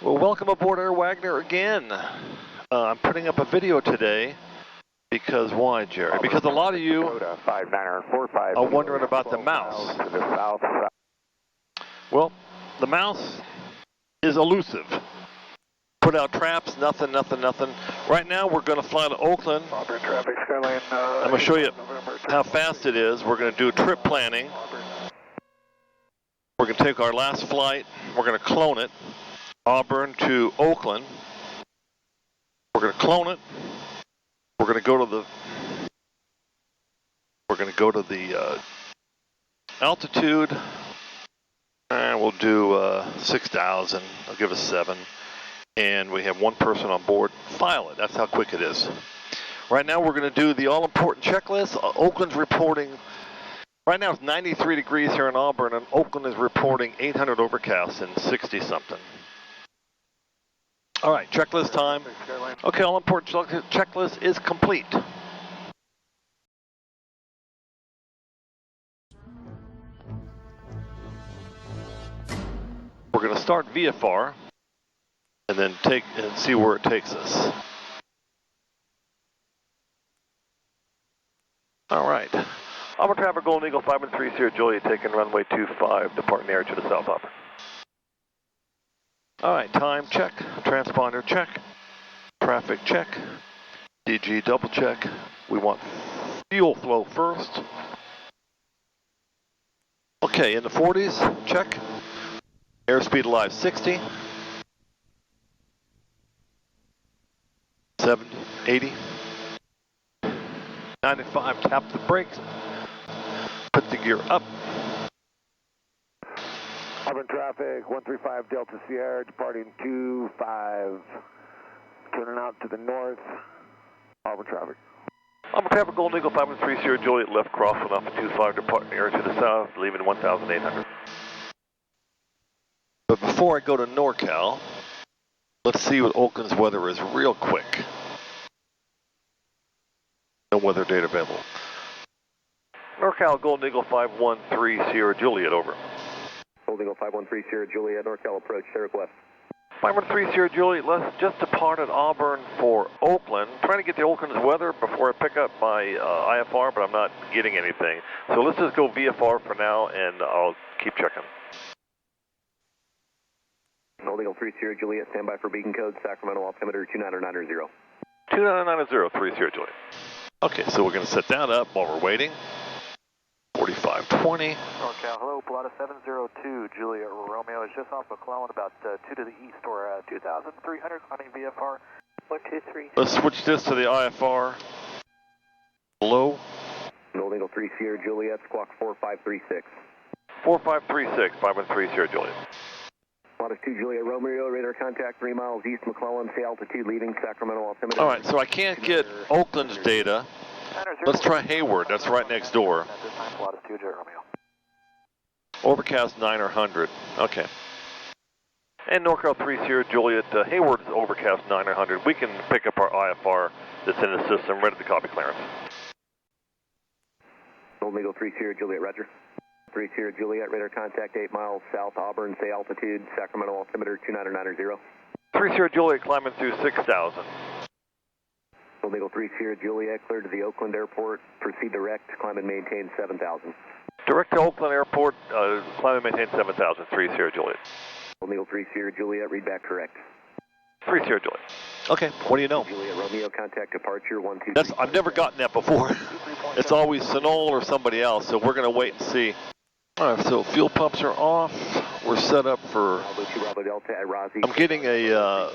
Well, welcome aboard Air Wagner again. I'm putting up a video today because why, Jerry? Because a lot of you are wondering about the mouse. Well, the mouse is elusive. Put out traps, nothing. Right now we're going to fly to Oakland. I'm going to show you how fast it is. We're going to do trip planning. We're going to take our last flight. We're going to clone it. Auburn to Oakland. We're going to clone it. We're going to go to the altitude, and we'll do 6,000. I'll give us 7. And we have one person on board. File it. That's how quick it is. Right now we're going to do the all-important checklist. Oakland's reporting, right now it's 93 degrees here in Auburn, and Oakland is reporting 800 overcast and 60-something. All right, checklist time. Okay, all-important checklist is complete. We're going to start VFR. And then see where it takes us. All right. Auburn traffic, Golden Eagle 513 Sierra Juliet, taking runway 25, departing air to the south Auburn. All right, time check, transponder check, traffic check, DG double check. We want fuel flow first. Okay, in the 40s, check. Airspeed alive 60. 70, 80, 95, tap the brakes, put the gear up. Auburn traffic, 135 Delta Sierra, departing 25, turning out to the north, Auburn traffic. Auburn traffic, Golden Eagle 513 Sierra Juliet, left crosswind off of 25, departing air to the south, leaving 1,800. But before I go to NorCal, let's see what Oakland's weather is real quick. No weather data available. NorCal, Golden Eagle 513 Sierra Juliet, over. Golden Eagle 513 Sierra Juliet, NorCal approach, clear request. 513 Sierra Juliet, let's just departed Auburn for Oakland. Trying to get the Oakland's weather before I pick up my IFR, but I'm not getting anything. So let's just go VFR for now, and I'll keep checking. Golden Eagle 3 Sierra Juliet, standby for beacon code, Sacramento altimeter 29990. 29990, 3 Sierra Juliet. Okay, so we're going to set that up while we're waiting. 4520. NorCal, hello, Pilatus 702, Juliet Romeo is just off McClellan, about 2 to the east, or 2,300, hunting VFR, 123. Let's switch this to the IFR. Low. Golden Eagle 3 Sierra Juliet, squawk 4536. 4536, 513 Sierra Juliet. Pilatus 2 Juliet Romeo, radar contact 3 miles east McClellan, say altitude leaving Sacramento altimeter. All right, so I can't get Oakland's data. Let's try Hayward, that's right next door. Overcast 900, okay. And NorCal 3 Sierra Juliet, Hayward is overcast 900. We can pick up our IFR that's in the system, ready to copy clearance. Golden Eagle 3 Sierra Juliet, roger. 3 Sierra Juliet, radar contact 8 miles south Auburn, say altitude, Sacramento altimeter 29990. 3 Sierra Juliet climbing through 6,000. Golden Eagle 3 Sierra Juliet, clear to the Oakland Airport, proceed direct, climb and maintain 7,000. Direct to Oakland Airport, climb and maintain 7,000, 3 Sierra Juliet. Golden Eagle 3 Sierra Juliet, read back correct. 3 Sierra Juliet. Okay, what do you know? Juliet Romeo, contact departure 123. That's, I've never gotten that before. It's always Sonol or somebody else, so we're going to wait and see. All right, so fuel pumps are off. We're set up for, I'm getting a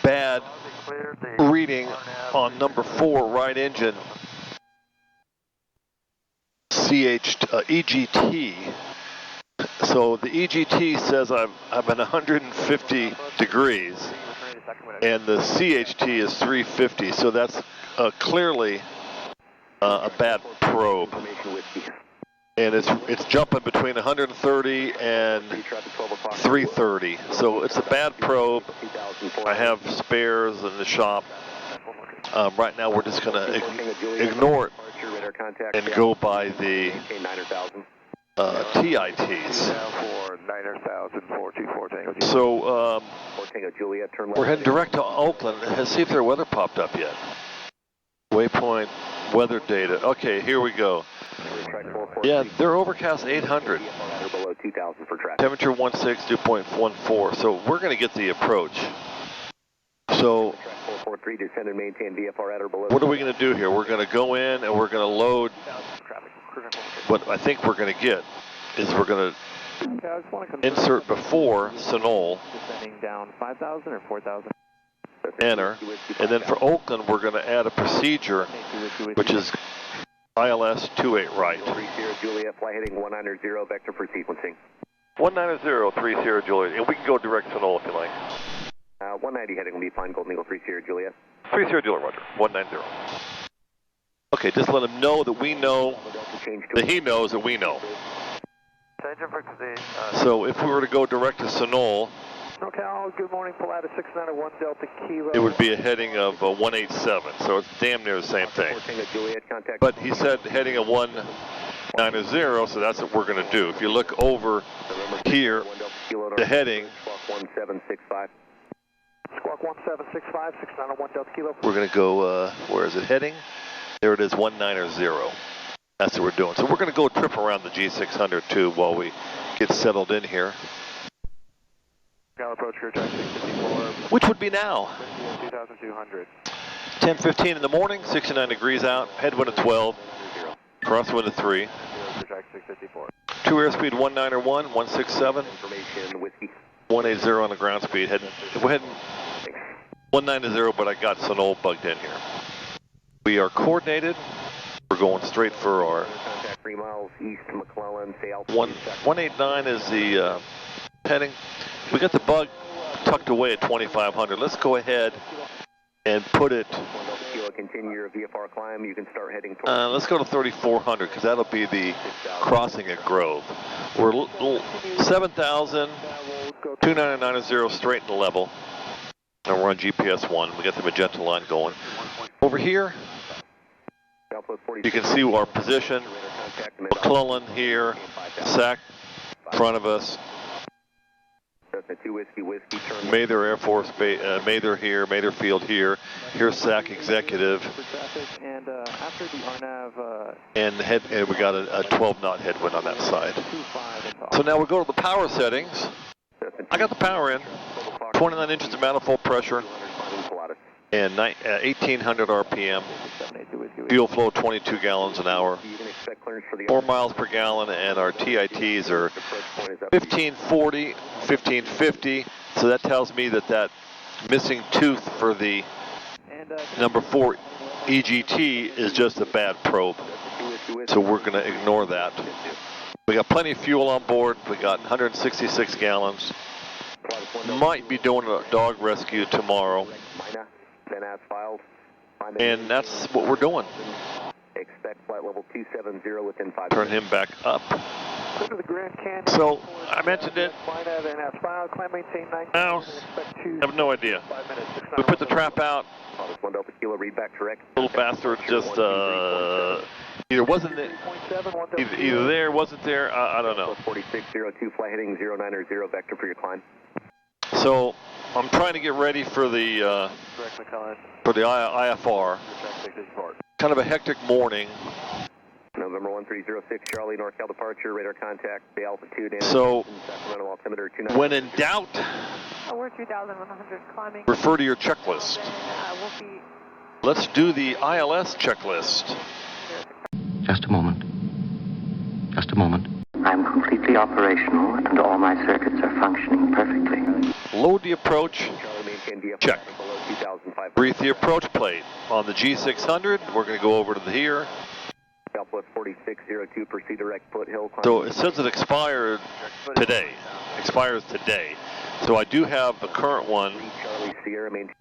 bad reading on number 4 right engine EGT. So the EGT says I'm at 150 degrees and the CHT is 350, so that's clearly a bad probe. And it's jumping between 130 and 330. So it's a bad probe. I have spares in the shop. Right now we're just going to ignore it and go by the TITs. Niners 424 Tango Juliet. So, 4 Tango Juliet, turn left. we're heading direct to Oakland. Let's see if their weather popped up yet. Waypoint, weather data. Okay, here we go. Yeah, they're overcast 800. Below 2,000 for traffic. Temperature 16, dew point 14. So we're going to get the approach. So 443, descend and maintain VFR at or below. what are we going to do here? We're going to go in and we're going to load. What I think we're going to get is we're going to insert before Sonol, Descending down 5,000 or 4,000? enter, and then for Oakland we're going to add a procedure which is ILS 28 right. 30 Juliet, fly heading 190, vector for sequencing. 19030 Juliet, and we can go direct Sonol if you like. 190 heading will be fine, Golden Eagle 30 Juliet. 30 Juliet, roger. 190. Okay, just let him know that we know that he knows that we know. So if we were to go direct to Sonol, NorCal, good morning, Pilatus 691 Delta Kilo. it would be a heading of 187, so it's damn near the same thing. But he said heading of 190, so that's what we're going to do. If you look over here, the heading, 1765. Squawk 1765, 691 Delta Kilo. we're going to go, where is it heading? There it is, 190. That's what we're doing. So we're going to go trip around the G600 too while we get settled in here. Approach your track 654. Which would be now. 2,200. 10:15 in the morning, 69 degrees out, headwind of 12, crosswind of 3. Track 654. 2 airspeed 191, 167, Information, whiskey. 180 on the ground speed. We're heading 190, but I got Sonol bugged in here. We are coordinated. We're going straight for our Contact 3 miles east McClellan, say altitude. 189 is the heading. We got the bug tucked away at 2,500. Let's go ahead and put it. Continue your VFR climb. You can start heading towards. Let's go to 3,400 because that'll be the crossing at Grove. We're 7,000, 2990 straight in the level. And we're on GPS 1. We got the magenta line going. Over here, you can see our position. McClellan here, SAC in front of us. Mather Air Force Base, Mather here, Mather Field here. Here's SAC Executive. And after the RNAV, And we got a 12 knot headwind on that side. So now we go to the power settings. I got the power in. 29 inches of manifold pressure and 1,800 RPM. Fuel flow 22 gallons an hour. 4 miles per gallon, and our TITs are 1540, 1550. So that tells me that that missing tooth for the number 4 EGT is just a bad probe. So we're going to ignore that. We got plenty of fuel on board. We got 166 gallons. Might be doing a dog rescue tomorrow. And that's what we're doing. Expect flight level 270 within 5 Turn him back up. So, I mentioned it. Now, I have no idea. We put the trap out. Little bastard just, either wasn't it, either there, wasn't there, I don't know. 4602, fly heading 090 vector for your climb. So, I'm trying to get ready for the IFR. Kind of a hectic morning. November 1306, Charlie, NorCal departure, radar contact, the altitude, and so Sacramento altimeter 29. When in doubt, we're 2,100 climbing. Refer to your checklist. We'll be... Let's do the ILS checklist. Just a moment. Just a moment. I'm completely operational and all my circuits are functioning perfectly. Load the approach. Check. Breathe the approach plate. On the G600, we're going to go over to the here. Southwest 4602, proceed direct foothill. So it says it expired today. Expires today. So I do have the current one. Charlie Sierra, maintain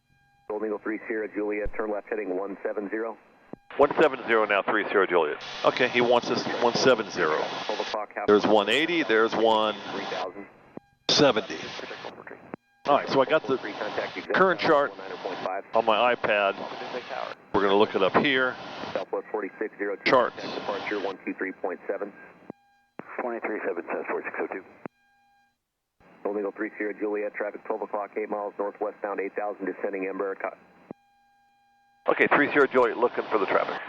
Golden Eagle 3 Sierra Juliet, turn left heading 170. 170 now, 30 Juliet. Okay, he wants us 170. There's 180, there's 170. All right, so I got the current chart on my iPad. We're going to look it up here. Southwest 4602. Charts. Departure 123.7. 237 says 4602. Golden Eagle 30 Juliet, traffic 12 o'clock, 8 miles northwestbound, 8,000, descending Embraer. Okay, 30 Juliet, looking for the traffic.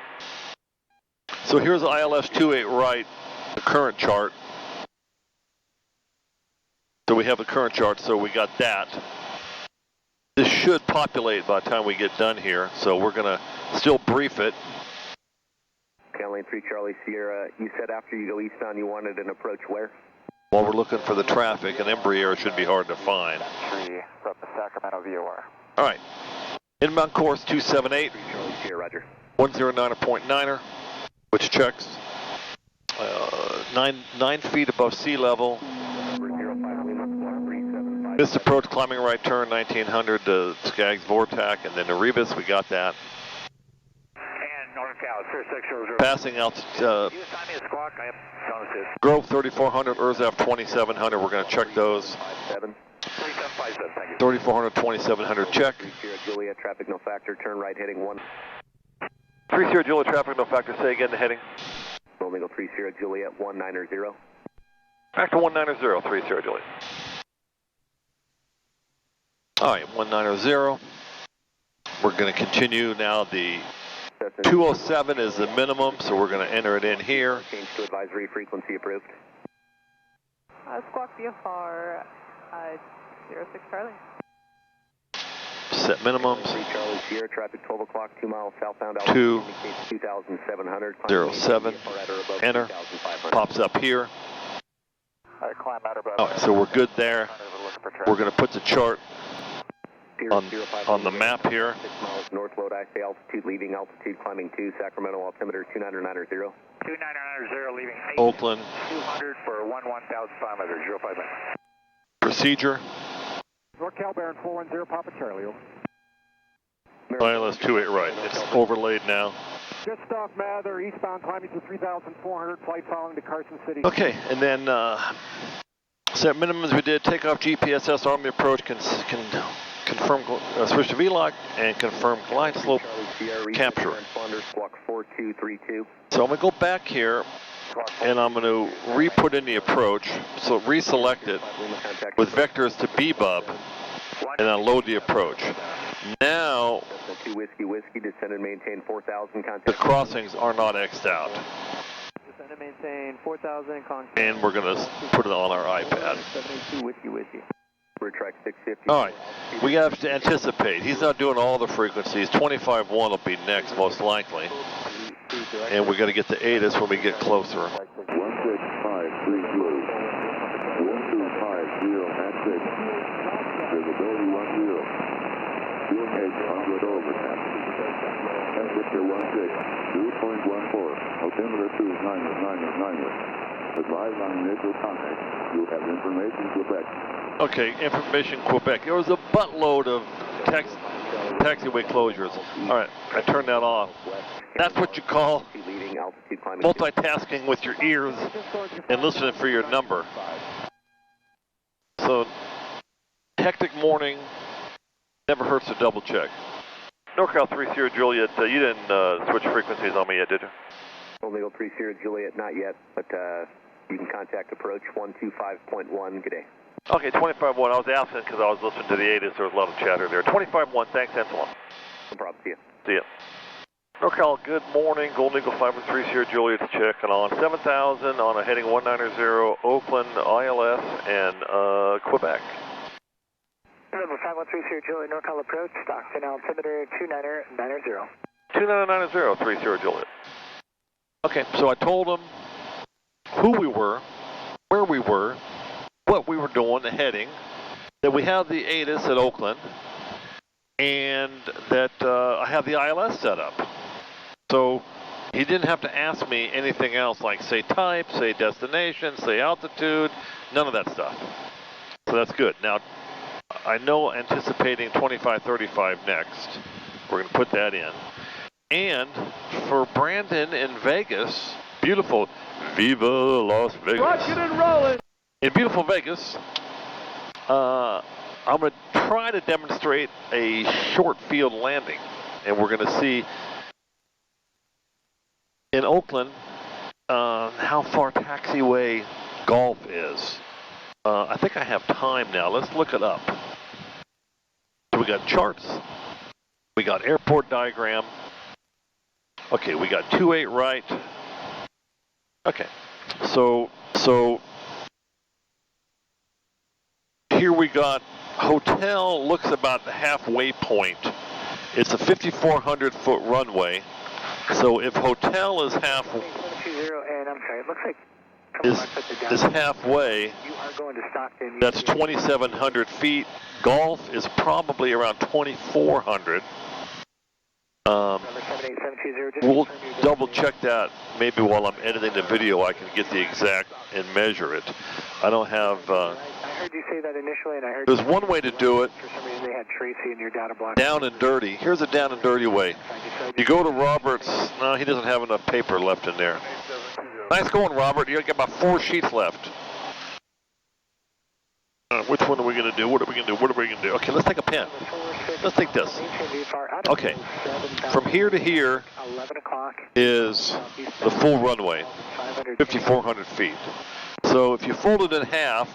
So here's ILS 28 right, the current chart. So we have the current chart, so we got that. This should populate by the time we get done here, so we're going to still brief it. Lane 3 Charlie Sierra, you said after you go eastbound you wanted an approach where? While we're looking for the traffic, and Embraer should be hard to find. 3 from the Sacramento VOR. All right. Inbound course 278. 3 Charlie Sierra, roger. 109.9er, which checks 9 feet above sea level. This approach, climbing right turn, 1900 to Skaggs Vortac, and then to Rebus, we got that. And NorCal, 3600. Passing altitude, Squawk, I have Grove 3400, Urzaf 2700, we're going to check those. 7. 3757, thank you. 3400, 2700, check. 30 Juliet, traffic no factor, turn right heading 1. 30 Juliet, traffic no factor, say again the heading. Golden Eagle 30 Juliet, 190. Back to 190, 30 Juliet. All right, 190. We're going to continue now. The 207 is the minimum, so we're going to enter it in here. Change to advisory, frequency approved. Squawk VFR 06 Charlie. Set minimums. 3 Charlie Sierra, traffic 12 o'clock, 2 miles southbound. 2,700. 07. Enter. Pops up here. Climb out about. All right, so we're good there. We're going to put the chart on the map here. 6 miles north, low IFR altitude, leaving altitude, climbing 2, Sacramento altimeter 2990. 2990, leaving 8. Oakland. 200 for 1,500, 05. Procedure. NorCal Baron 410, Papa Charlie. ILS 28 right. It's overlaid now. Just off Mather, eastbound, climbing to 3,400, flight following to Carson City. Okay, and then set minimums we did. Takeoff GPSS Army approach can confirm switch to VLOC and confirm glide slope capture. Squawk 4232. So I'm going to go back here and I'm going to re-put in the approach, so reselect it with vectors to BBUB and then load the approach. Now 2 Whiskey, descend and maintain 4,000 contact. the crossings are not X'd out. Descend and maintain 4,000 contact. And we're going to put it on our iPad. 72 Whiskey. Track 650. All right, we have to anticipate. He's not doing all the frequencies. 25.1 will be next, most likely. And we're going to get to ATIS when we get closer. 16530. 1250 at 6. Visibility 10. Fuel gauge 100 over tap. Temperature 16. 2.14. Altimeter 29. Advise on initial contact. You have information Quebec. Okay, information Quebec. There was a buttload of taxiway closures. All right, I turned that off. That's what you call multitasking with your ears and listening for your number. So, hectic morning, never hurts to double check. NorCal 30 Juliet, you didn't switch frequencies on me yet, did you? Golden Eagle 30 Juliet, not yet, but you can contact approach 125.1. Good day. Okay, 25.1. I was absent because I was listening to the ATIS. There was a lot of chatter there. 25.1. Thanks, Anselon. No problem. See you. See ya. NorCal, good morning. Golden Eagle 530 Juliet's checking on 7,000 on a heading 190, Oakland, ILS, and Quebec. Number 5130 Juliet, NorCal approach, Stockton altimeter 2990. 2990, 30 Juliet. Okay, so I told him who we were, where we were, what we were doing, the heading, that we have the ATIS at Oakland, and that I have the ILS set up. So he didn't have to ask me anything else like say type, say destination, say altitude, none of that stuff. So that's good. Now, I know anticipating 2535 next. We're going to put that in. And for Brandon in Vegas, beautiful, Viva Las Vegas. Rocking and rolling. In beautiful Vegas, I'm going to try to demonstrate a short field landing. And we're going to see in Oakland how far taxiway golf is. I think I have time now. Let's look it up. So we got charts. We got airport diagram. Okay, we got 28 right. Okay, so here we got hotel looks about the halfway point. It's a 5,400 foot runway. So if hotel is and I'm sorry, it looks like is halfway, you are going to Stockton. that's 2,700 feet. Golf is probably around 2,400. We'll double check that. Maybe while I'm editing the video, I can get the exact and measure it. I don't have. I heard you say that initially, and I heard. There's one way to do it. For some reason, they had Tracy in your data block. Down and dirty. Here's a down and dirty way. You go to Robert's. No, he doesn't have enough paper left in there. Nice going, Robert. You got about 4 sheets left. Which one are we going to do? What are we going to do? What are we going to do? Okay, let's take a pen. Let's take this. Okay. From here to here is the full runway, 5,400 feet. So if you fold it in half,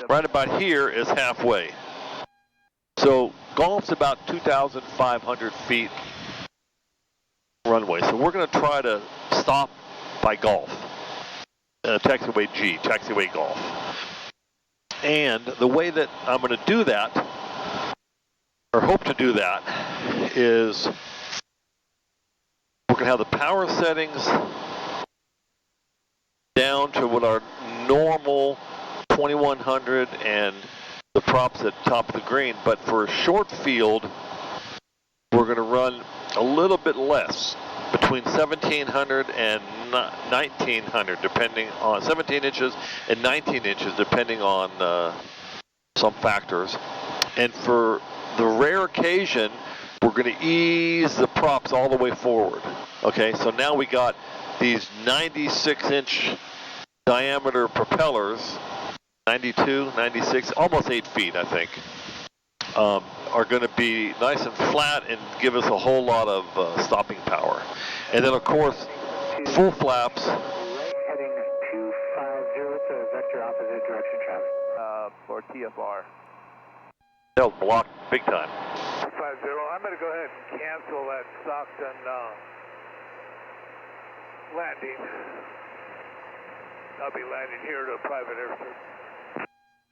right about here is halfway. So golf's about 2,500 feet runway. So we're going to try to stop by golf. Taxiway G, taxiway golf. And the way that I'm going to do that, or hope to do that, is we're going to have the power settings down to what our normal 2100 and the props at top of the green. But for a short field, we're going to run a little bit less, between 1,700 and 1,900, depending on 17 inches and 19 inches, depending on some factors. And for the rare occasion, we're going to ease the props all the way forward. Okay, so now we got these 96-inch diameter propellers, 92, 96, almost 8 feet, I think, are going to be nice and flat and give us a whole lot of stopping power. And then, of course, full flaps. Heading to 50, it's a vector opposite direction traffic. For TFR. That was blocked big time. 50, I'm going to go ahead and cancel that Stockton landing. I'll be landing here at a private airstrip.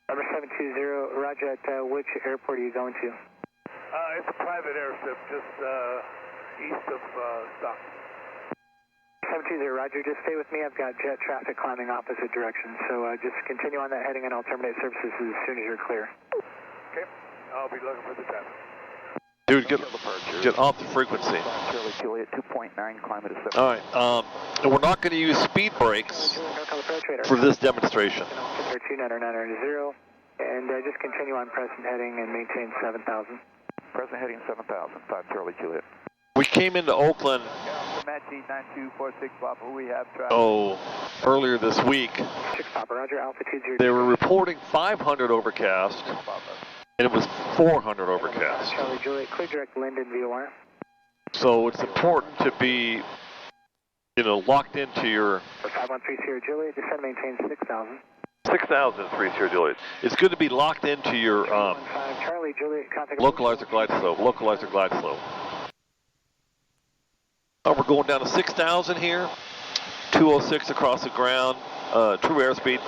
Number 720, roger, at which airport are you going to? It's a private airstrip just east of Stockton. 720, roger, just stay with me. I've got jet traffic climbing opposite direction, so just continue on that heading and I'll terminate services as soon as you're clear. Okay, I'll be looking for the traffic. Dude, get off the frequency. Charlie Juliet 2.9, climb at a 7. All right, and we're not going to use speed brakes for this demonstration. 29990, and just continue on present heading and maintain 7,000. Present heading 7,000, 5 Charlie Juliet. We came into Oakland, Comanche 9246 Papa, we have traffic. Earlier this week. 6 Papa, roger, altitude 0. They were reporting 500 overcast, and it was 400 overcast. Charlie Juliet, clear direct Linden VOR. So it's important to be, locked into your... 5130 Juliet, descend maintain 6,000. 6,000, 30 Juliet. It's good to be locked into your Charlie Juliet, contact localizer glide slope, Oh, we're going down to 6,000 here, 206 across the ground, true airspeed,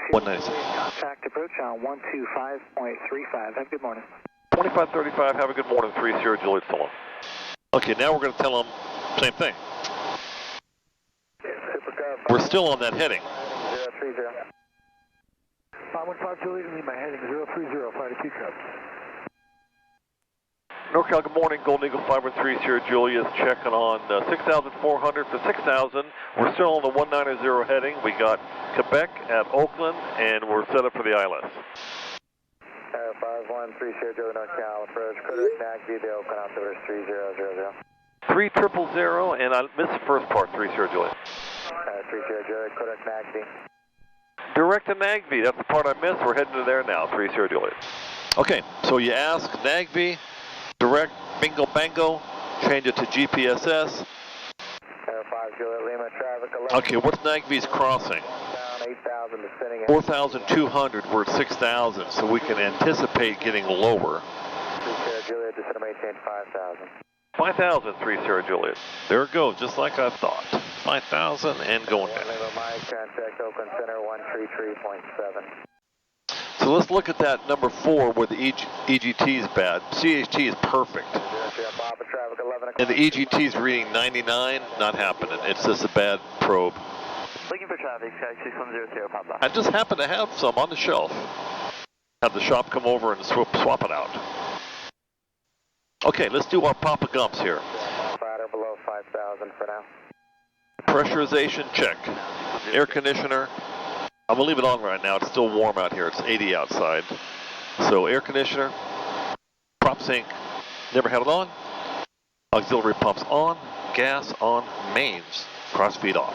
196. Contact approach on 125.35. Have a good morning. 2535, have a good morning, 30 Juliet, still on. Okay, now we're going to tell them same thing. We're still on that heading. 030. 515 Juliet, Lima, heading 030, fly to Teacup. NorCal, good morning. Golden Eagle 513 Julia is checking on 6,400 for 6,000. We're still on the 190 heading. We got Quebec at Oakland, and we're set up for the ILS. 5130 Julia, NorCal, approach, Kodak, NAC, the Oakland, altimeter 3000. 3000, and I missed the first part, 30 Julia. 30 Julia, Kodak, NAC, Direct to NAGV, that's the part I missed. We're heading to there now, 30 Julia. Okay, so you ask NAGV, direct, bingo, bango, change it to GPSS. 5 Juliet Lima, traffic alert. Okay, what's NAGV's crossing? Down 8,000 descending. 4,200, we're at 6,000, so we can anticipate getting lower. 3 Sierra Juliet, descend and maintain 5,000. 5,000, 3 Sierra Juliet. There it goes, just like I thought. 5,000 and going down. Contact Oakland Center 133.7. So let's look at that number 4 where the EGT is bad. CHT is perfect. And the EGT is reading 99, not happening. It's just a bad probe. Looking for traffic, Sky 610 Sierra Papa. I just happen to have some on the shelf. Have the shop come over and swap it out. Okay, let's do our Papa Gumps here. Fighter below 5,000 for now. Pressurization check. Air conditioner. I'm going to leave it on right now. It's still warm out here. It's 80 outside. So air conditioner. Prop sync. Never had it on. Auxiliary pumps on. Gas on. Mains. Crossfeed off.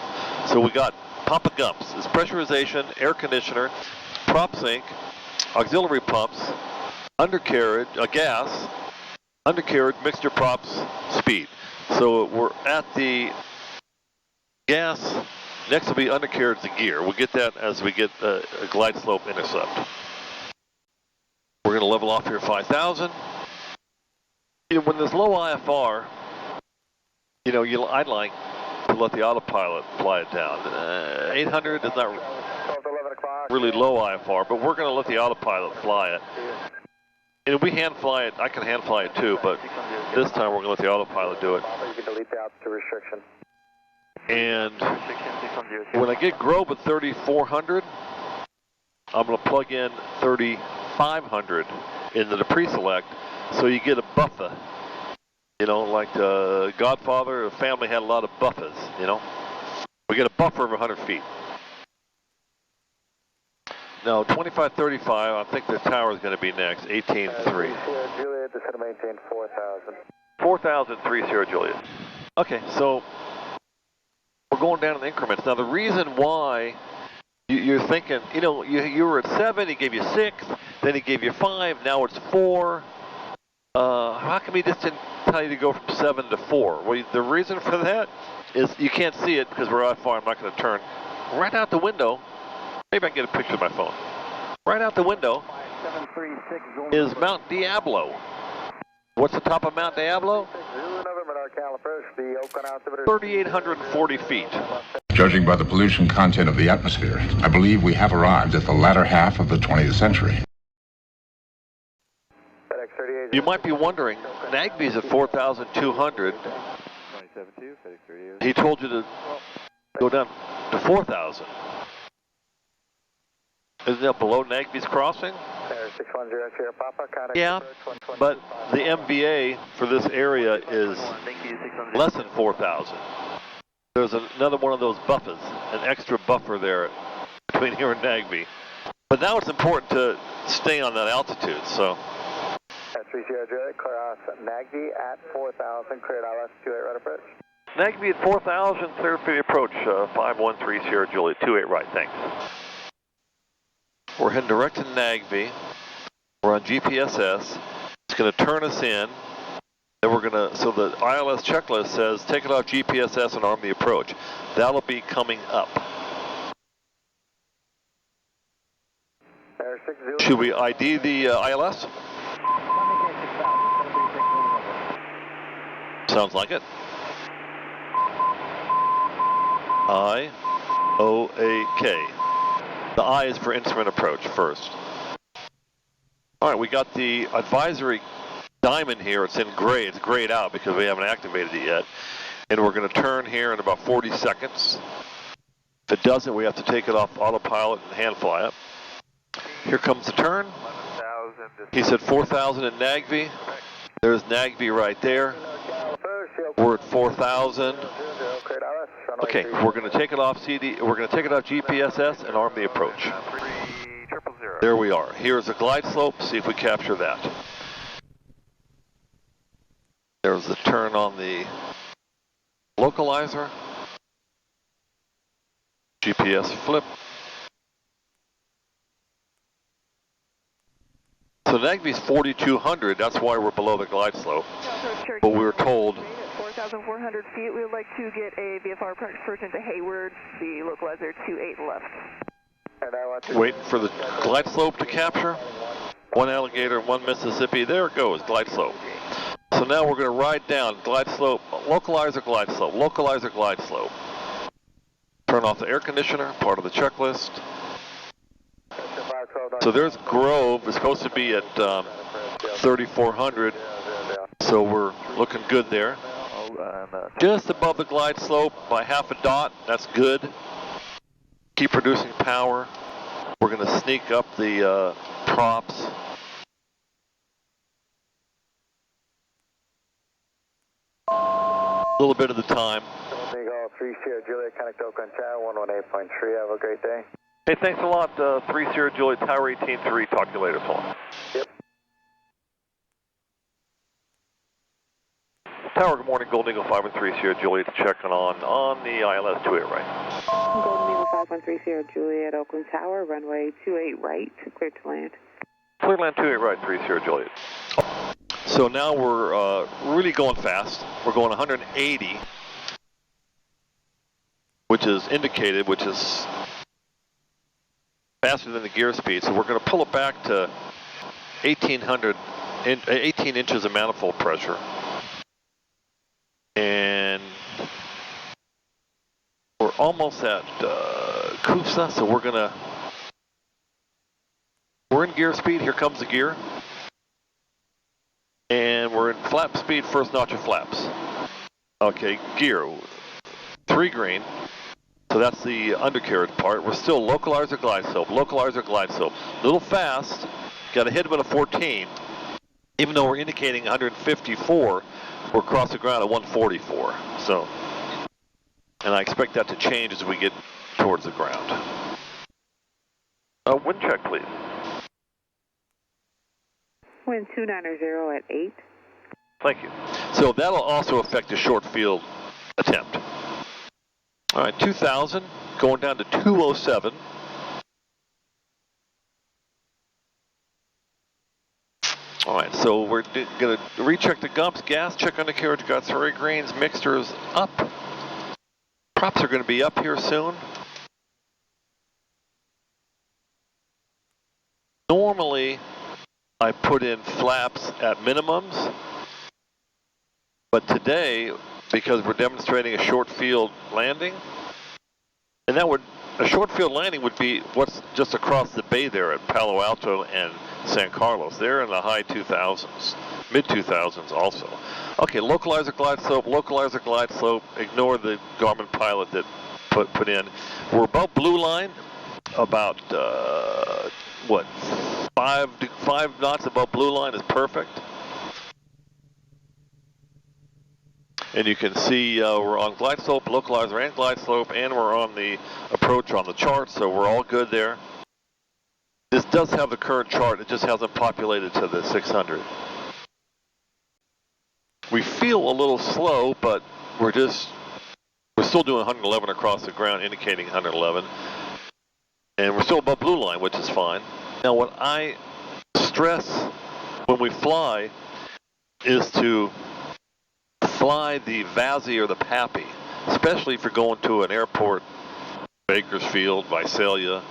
So we got Papa Gumps. It's pressurization, air conditioner, prop sync, auxiliary pumps, undercarriage, gas, undercarriage, mixture props, speed. So we're at the gas. Next will be undercarriage, the gear. We'll get that as we get a glide slope intercept. We're going to level off here 5,000. When there's low IFR, I'd like to let the autopilot fly it down. 800 is not really low IFR, but we're going to let the autopilot fly it. And we hand fly it. I can hand fly it too, but this time we're going to let the autopilot do it. You can delete the altitude restriction. And when I get Grove at 3,400, I'm going to plug in 3,500 into the pre-select, so you get a buffer. Like the Godfather, the family had a lot of buffers, We get a buffer of 100 feet. Now, 2535, I think the tower is going to be next, 18.3. Juliet, descend and maintain 4,000. 4,000, 3 Sierra Juliet. Okay, so we're going down in increments. Now, the reason why you're thinking, you were at 7, he gave you 6, then he gave you 5, now it's 4. How come he just didn't tell you to go from 7 to 4? Well, the reason for that is you can't see it because we're IFR. I'm not going to turn. Right out the window, maybe I can get a picture of my phone. Right out the window is Mount Diablo. What's the top of Mount Diablo? 3,840 feet. Judging by the pollution content of the atmosphere, I believe we have arrived at the latter half of the 20th century. You might be wondering, Nagby's at 4,200. He told you to go down to 4,000. Isn't that below Nagby's crossing? Yeah, but the MVA for this area is less than 4,000. There's another one of those buffers, an extra buffer there between here and Nagby. But now it's important to stay on that altitude, so. 3 Sierra Juliet, clear off Nagby at 4,000, cleared ILS 28 right approach. Nagby at 4,000, clear for the approach, 513 Sierra Juliet, 28 right, thanks. We're heading direct to Nagby. We're on GPSS. It's going to turn us in. Then we're going to, so the ILS checklist says, take it off GPSS and arm the approach. That'll be coming up. Should we ID the ILS? Sounds like it. I-O-A-K. The I is for instrument approach first. All right, we got the advisory diamond here. It's in gray. It's grayed out because we haven't activated it yet. And we're going to turn here in about 40 seconds. If it doesn't, we have to take it off autopilot and hand fly it. Here comes the turn. He said 4,000 in Nagby. There's Nagby right there. We're at 4,000. Okay, we're going to take it off CD. We're going to take it off GPSS and arm the approach. There we are. Here's a glide slope. See if we capture that. There's the turn on the localizer. GPS flip. So Nagby's 4,200, that's why we're below the glide slope. But we were told 4,400 feet, we would like to get a VFR approach person to Hayward, the localizer 28 left. Waiting for the glide slope to capture. One alligator, one Mississippi. There it goes, glide slope. So now we're going to ride down, glide slope, localizer, glide slope, localizer, glide slope. Turn off the air conditioner, part of the checklist. So there's Grove, it's supposed to be at 3,400, so we're looking good there. Just above the glide slope by half a dot, that's good. Keep producing power. We're going to sneak up the props. A little bit of the time. 3 Sierra Juliet, connect Oakland Ca, 118.3. Have a great day. Hey, thanks a lot, 3 Sierra Juliet, Tower 18-3. Talk to you later, so long. Yep. Tower, good morning, Golden Eagle 513 Sierra Juliet, checking on the ILS 28 right. Golden Eagle 513 Sierra Juliet, Oakland Tower, runway 28 right, clear to land. Clear land 28 right, 3 Sierra Juliet. So now we're really going fast. We're going 180, which is indicated, which is faster than the gear speed. So we're going to pull it back to 18 inches of manifold pressure. And we're almost at Cufsa, so we're in gear speed. Here comes the gear. And we're in flap speed, first notch of flaps. Okay, gear, 3 green. So that's the undercarriage part. We're still localizer glide slope, localizer glide slope. A little fast, got a head wind of 14. Even though we're indicating 154, we're across the ground at 144. So, and I expect that to change as we get towards the ground. Wind check, please. Wind 290 at 8. Thank you. So that'll also affect the short field attempt. All right, 2,000, going down to 207. All right, so we're going to recheck the gumps, gas, check undercarriage, got 3 greens, mixtures up. Props are going to be up here soon. Normally, I put in flaps at minimums, but today, because we're demonstrating a short field landing, and a short field landing would be what's just across the bay there at Palo Alto and San Carlos. They're in the high 2000s, mid 2000s also. Okay, localizer glide slope, ignore the Garmin pilot that put in. We're above blue line, about, 5 knots above blue line is perfect. And you can see we're on glide slope, localizer and glide slope, and we're on the approach on the chart, so we're all good there. This does have the current chart, it just hasn't populated to the 600. We feel a little slow, but we're still doing 111 across the ground, indicating 111. And we're still above blue line, which is fine. Now what I stress when we fly is to fly the VASI or the PAPI, especially if you're going to an airport, Bakersfield, Visalia,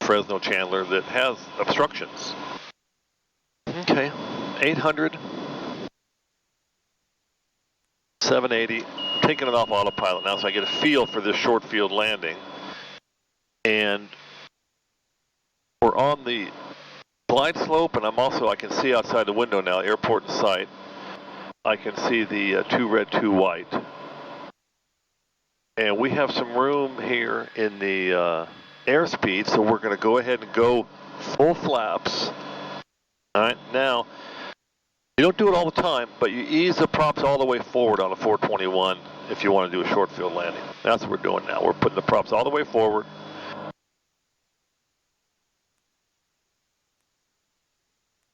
Fresno, Chandler, that has obstructions. Okay, 800, 780, I'm taking it off autopilot now so I get a feel for this short field landing. And we're on the glide slope, and I can see outside the window now, airport in sight. I can see the 2 red, 2 white. And we have some room here in the airspeed, so we're going to go ahead and go full flaps. All right, now, you don't do it all the time, but you ease the props all the way forward on a 421 if you want to do a short field landing. That's what we're doing now. We're putting the props all the way forward.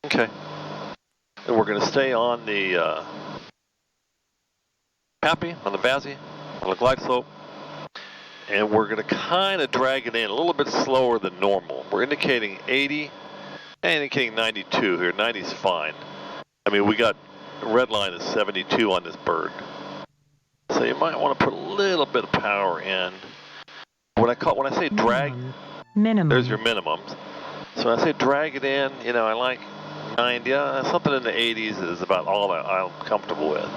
Okay. And we're going to stay on the PAPI, on the VASI, on the glide slope. And we're going to kind of drag it in a little bit slower than normal. We're indicating 80 and indicating 92 here. 90 is fine. I mean, we got red line is 72 on this bird. So you might want to put a little bit of power in. When I say drag, Minimum. There's your minimums. So I say drag it in, you know, I like 90, something in the 80s is about all that I'm comfortable with.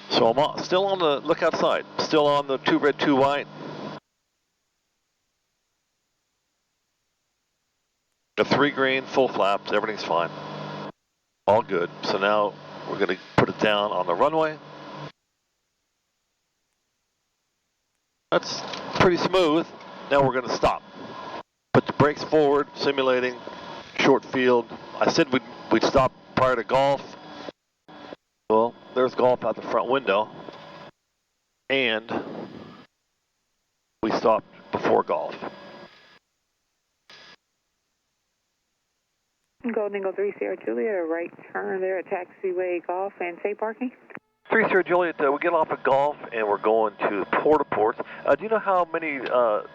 So I'm still on the, look outside, still on the 2 red, 2 white. The 3 green, full flaps, everything's fine. All good. So now we're going to put it down on the runway. That's pretty smooth. Now we're going to stop. Put the brakes forward, simulating short field. I said we'd stop prior to golf. Well, there's golf out the front window. And we stopped before golf. Golden Eagle 3 Sierra Juliet, a right turn there at taxiway golf and safe parking. 3 Sierra Juliet, we get off at golf and we're going to porta-ports. Do you know how many,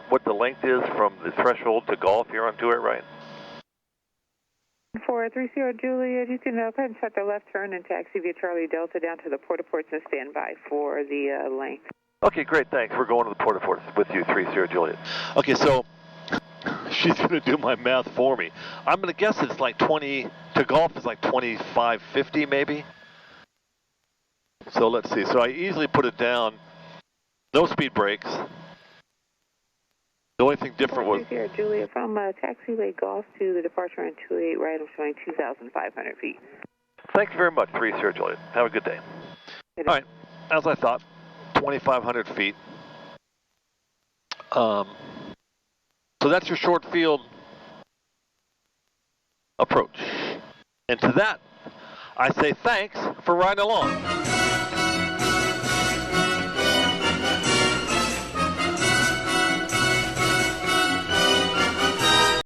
what the length is from the threshold to golf here on 2-8 right? For 3 Sierra Juliet, you can go ahead and start the left turn and taxi via Charlie Delta down to the porta-ports and stand by for the length. Okay, great, thanks. We're going to the porta-ports with you, 3 Sierra Juliet. Okay, so she's going to do my math for me. I'm going to guess it's like 20, to golf is like 25.50 maybe. So let's see. So I easily put it down. No speed brakes. The only thing different was... Sierra Juliet, from taxiway golf to the departure on 2-8 right, I'm showing 2,500 feet. Thank you very much, 3 Sierra Juliet. Have a good day. All right, as I thought, 2,500 feet. So that's your short field approach. And to that, I say thanks for riding along.